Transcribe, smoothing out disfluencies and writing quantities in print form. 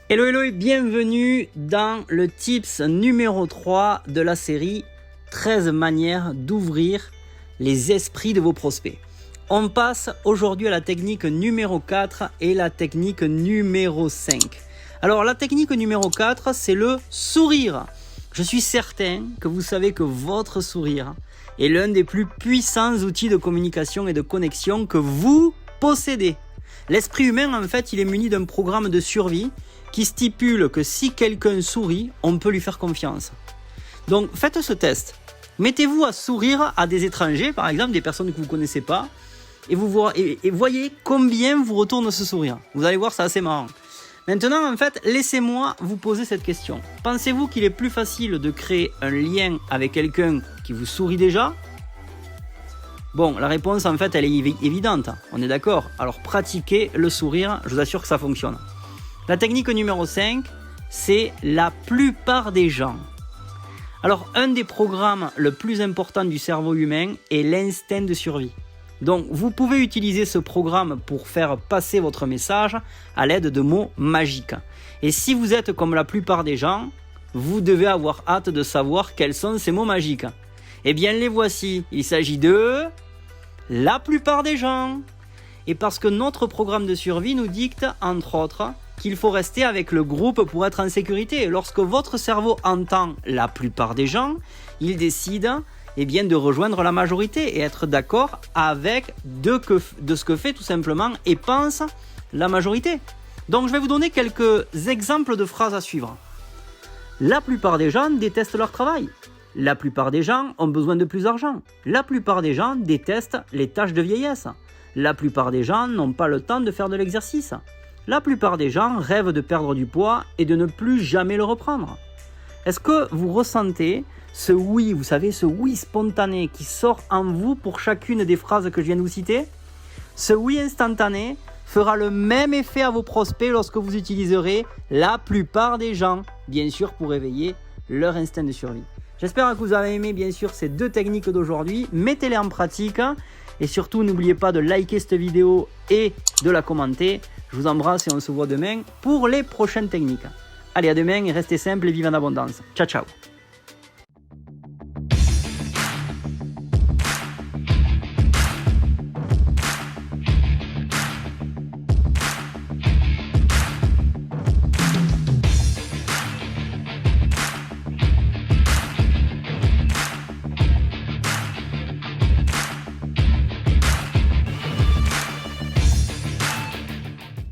Hello hello et bienvenue dans le tips numéro 3 de la série 13 manières d'ouvrir les esprits de vos prospects. On passe aujourd'hui à la technique numéro 4 et la technique numéro 5. Alors la technique numéro 4, c'est le sourire. Je suis certain que vous savez que votre sourire est l'un des plus puissants outils de communication et de connexion que vous possédez. L'esprit humain, en fait, il est muni d'un programme de survie qui stipule que si quelqu'un sourit, on peut lui faire confiance. Donc faites ce test. Mettez-vous à sourire à des étrangers, par exemple des personnes que vous ne connaissez pas, et voyez combien vous retourne ce sourire. Vous allez voir, c'est assez marrant. Maintenant, en fait, laissez-moi vous poser cette question. Pensez-vous qu'il est plus facile de créer un lien avec quelqu'un qui vous sourit déjà ? Bon, la réponse, en fait, elle est évidente. On est d'accord ? Alors, pratiquez le sourire, je vous assure que ça fonctionne. La technique numéro 5, c'est la plupart des gens. Alors, un des programmes le plus important du cerveau humain est l'instinct de survie. Donc, vous pouvez utiliser ce programme pour faire passer votre message à l'aide de mots magiques. Et si vous êtes comme la plupart des gens, vous devez avoir hâte de savoir quels sont ces mots magiques. Eh bien, les voici. Il s'agit de la plupart des gens. Et parce que notre programme de survie nous dicte, entre autres, qu'il faut rester avec le groupe pour être en sécurité. Et lorsque votre cerveau entend la plupart des gens, il décide de rejoindre la majorité et être d'accord avec de ce que fait tout simplement et pense la majorité. Donc je vais vous donner quelques exemples de phrases à suivre. La plupart des gens détestent leur travail. La plupart des gens ont besoin de plus d'argent. La plupart des gens détestent les tâches de vieillesse. La plupart des gens n'ont pas le temps de faire de l'exercice. La plupart des gens rêvent de perdre du poids et de ne plus jamais le reprendre. Est-ce que vous ressentez ce oui, vous savez, ce oui spontané qui sort en vous pour chacune des phrases que je viens de vous citer ? Ce oui instantané fera le même effet à vos prospects lorsque vous utiliserez la plupart des gens, bien sûr pour éveiller leur instinct de survie. J'espère que vous avez aimé bien sûr ces deux techniques d'aujourd'hui, mettez-les en pratique et surtout n'oubliez pas de liker cette vidéo et de la commenter. Je vous embrasse et on se voit demain pour les prochaines techniques. Allez, à demain et restez simple et vivez en abondance. Ciao ciao.